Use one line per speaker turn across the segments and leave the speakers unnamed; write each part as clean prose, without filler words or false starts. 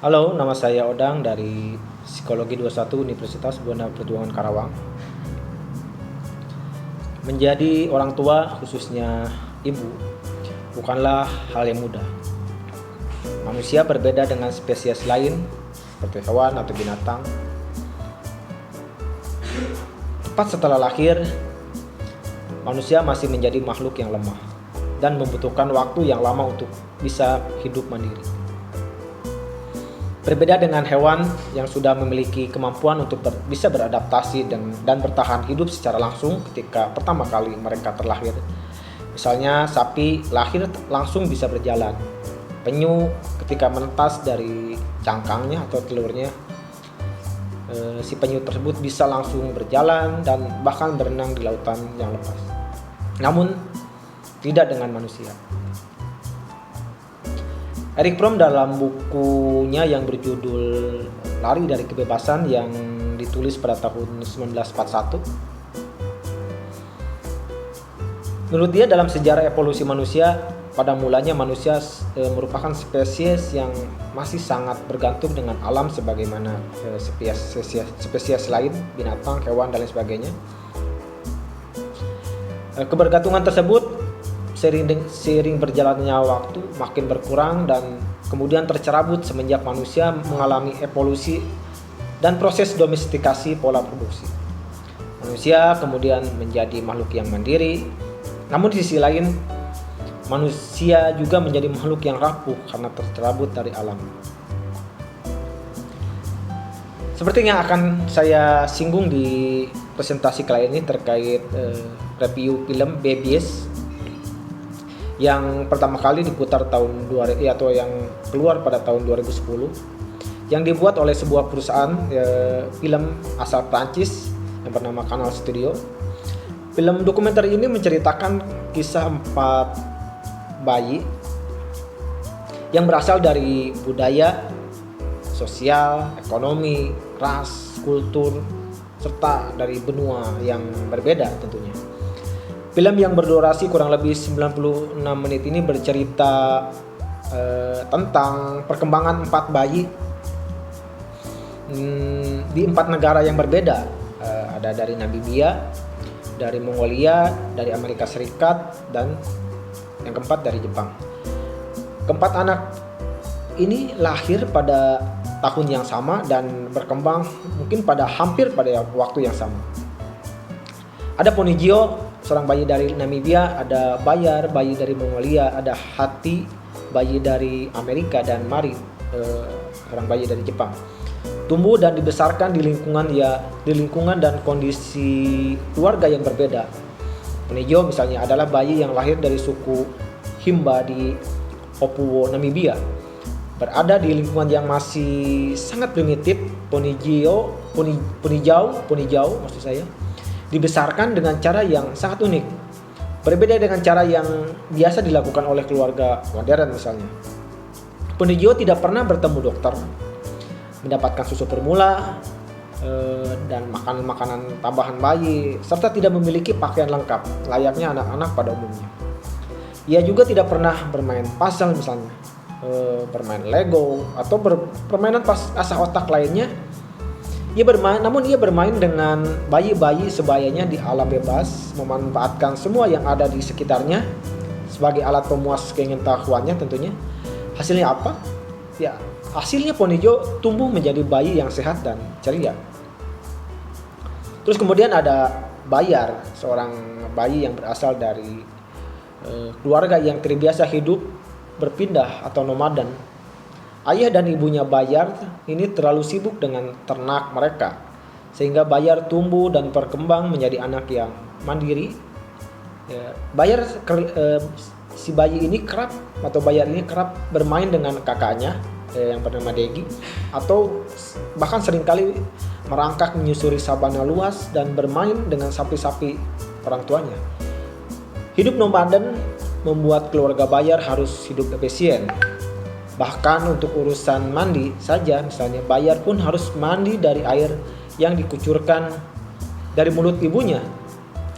Halo, nama saya Odang dari Psikologi 21 Universitas Buana Perjuangan Karawang. Menjadi orang tua, khususnya ibu, bukanlah hal yang mudah. Manusia berbeda dengan spesies lain, seperti hewan atau binatang. Tepat setelah lahir, manusia masih menjadi makhluk yang lemah dan membutuhkan waktu yang lama untuk bisa hidup mandiri. Berbeda dengan hewan yang sudah memiliki kemampuan untuk bisa beradaptasi dan bertahan hidup secara langsung ketika pertama kali mereka terlahir. Misalnya sapi lahir langsung bisa berjalan. Penyu ketika menetas dari cangkangnya atau telurnya, si penyu tersebut bisa langsung berjalan dan bahkan berenang di lautan yang lepas. Namun tidak dengan manusia. Erich Fromm dalam bukunya yang berjudul Lari dari Kebebasan yang ditulis pada tahun 1941, menurut dia dalam sejarah evolusi manusia, pada mulanya manusia merupakan spesies yang masih sangat bergantung dengan alam sebagaimana spesies lain, binatang, hewan, dan lain sebagainya. Kebergantungan tersebut seiring berjalannya waktu makin berkurang dan kemudian tercerabut semenjak manusia mengalami evolusi dan proses domestikasi pola produksi. Manusia kemudian menjadi makhluk yang mandiri, namun di sisi lain manusia juga menjadi makhluk yang rapuh karena tercerabut dari alam. Seperti yang akan saya singgung di presentasi kali ini terkait review film Babies yang pertama kali diputar tahun 2000 atau yang keluar pada tahun 2010, yang dibuat oleh sebuah perusahaan film asal Prancis yang bernama Canal Studio. Film dokumenter ini menceritakan kisah 4 bayi yang berasal dari budaya, sosial, ekonomi, ras, kultur, serta dari benua yang berbeda tentunya. Film yang berdurasi kurang lebih 96 menit ini bercerita tentang perkembangan 4 bayi di 4 negara yang berbeda. Ada dari Namibia, dari Mongolia, dari Amerika Serikat, dan yang keempat dari Jepang. Keempat anak ini lahir pada tahun yang sama dan berkembang mungkin hampir pada waktu yang sama. Ada Ponigio, seorang bayi dari Namibia, ada Bayar, bayi dari Mongolia, ada Hati, bayi dari Amerika, dan Mari, orang bayi dari Jepang. Tumbuh dan dibesarkan di lingkungan dan kondisi keluarga yang berbeda. Ponigio misalnya adalah bayi yang lahir dari suku Himba di Opuwo, Namibia. Berada di lingkungan yang masih sangat primitif, Ponijau maksud saya, dibesarkan dengan cara yang sangat unik, berbeda dengan cara yang biasa dilakukan oleh keluarga modern misalnya. Ponigio tidak pernah bertemu dokter, mendapatkan susu formula dan makanan tambahan bayi, serta tidak memiliki pakaian lengkap layaknya anak-anak pada umumnya. Ia juga tidak pernah bermain puzzle misalnya, bermain Lego atau permainan asah otak lainnya. Ia bermain dengan bayi-bayi sebayanya di alam bebas, memanfaatkan semua yang ada di sekitarnya sebagai alat pemuas keingintahuannya tentunya. Hasilnya apa? Ya, hasilnya Ponigio tumbuh menjadi bayi yang sehat dan ceria. Terus kemudian ada Bayar, seorang bayi yang berasal dari keluarga yang terbiasa hidup berpindah atau nomaden. Ayah dan ibunya Bayar ini terlalu sibuk dengan ternak mereka, sehingga Bayar tumbuh dan berkembang menjadi anak yang mandiri. Si bayi ini kerap bermain dengan kakaknya yang bernama Degi, atau bahkan seringkali merangkak menyusuri sabana luas dan bermain dengan sapi-sapi orang tuanya. Hidup nomaden membuat keluarga Bayar harus hidup efisien. Bahkan untuk urusan mandi saja, misalnya Bayar pun harus mandi dari air yang dikucurkan dari mulut ibunya.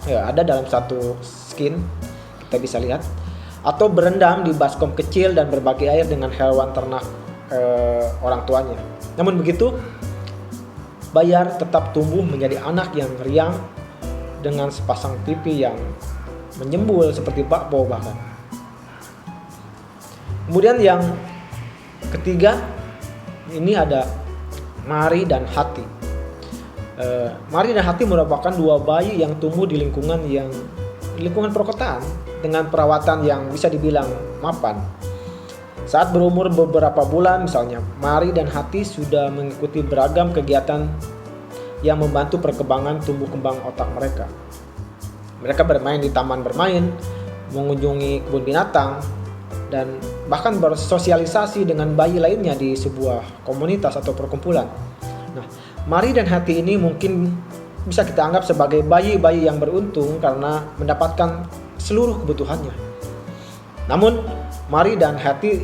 Ada dalam satu skin, kita bisa lihat. Atau berendam di baskom kecil dan berbagi air dengan hewan ternak orang tuanya. Namun begitu, Bayar tetap tumbuh menjadi anak yang riang dengan sepasang pipi yang menyembul seperti bakpao bahkan. Kemudian yang ketiga, ini ada Mari dan Hati. Mari dan Hati merupakan dua bayi yang tumbuh di lingkungan perkotaan dengan perawatan yang bisa dibilang mapan. Saat berumur beberapa bulan misalnya, Mari dan Hati sudah mengikuti beragam kegiatan yang membantu perkembangan tumbuh kembang otak mereka. Mereka bermain di taman bermain, mengunjungi kebun binatang, dan bahkan bersosialisasi dengan bayi lainnya di sebuah komunitas atau perkumpulan. Nah, Mari dan Hati ini mungkin bisa kita anggap sebagai bayi-bayi yang beruntung karena mendapatkan seluruh kebutuhannya. Namun, Mari dan Hati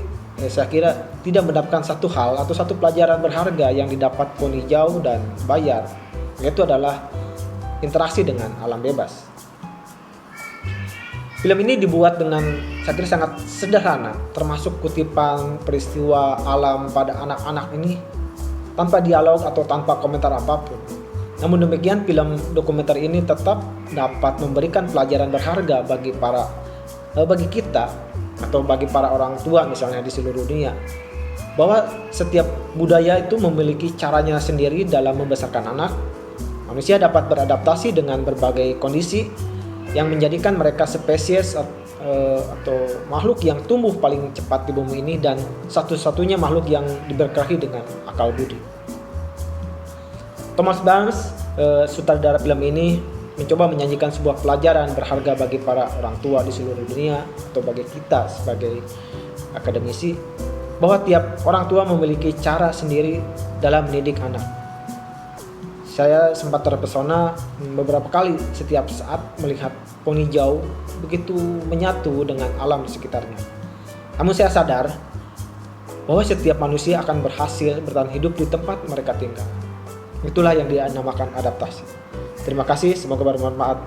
saya kira tidak mendapatkan satu hal atau satu pelajaran berharga yang didapat Poni Hijau dan Bayar, yaitu adalah interaksi dengan alam bebas. Film ini dibuat dengan saya kira sangat sederhana, termasuk kutipan peristiwa alam pada anak-anak ini tanpa dialog atau tanpa komentar apapun. Namun demikian, film dokumenter ini tetap dapat memberikan pelajaran berharga bagi kita atau bagi para orang tua misalnya di seluruh dunia, bahwa setiap budaya itu memiliki caranya sendiri dalam membesarkan anak. Manusia dapat beradaptasi dengan berbagai kondisi yang menjadikan mereka spesies atau makhluk yang tumbuh paling cepat di bumi ini dan satu-satunya makhluk yang diberkahi dengan akal budi. Thomas Barnes, sutradara film ini, mencoba menyajikan sebuah pelajaran berharga bagi para orang tua di seluruh dunia atau bagi kita sebagai akademisi, bahwa tiap orang tua memiliki cara sendiri dalam mendidik anak. Saya sempat terpesona beberapa kali setiap saat melihat Poni Hijau begitu menyatu dengan alam di sekitarnya. Namun saya sadar bahwa setiap manusia akan berhasil bertahan hidup di tempat mereka tinggal. Itulah yang dinamakan adaptasi. Terima kasih, semoga bermanfaat.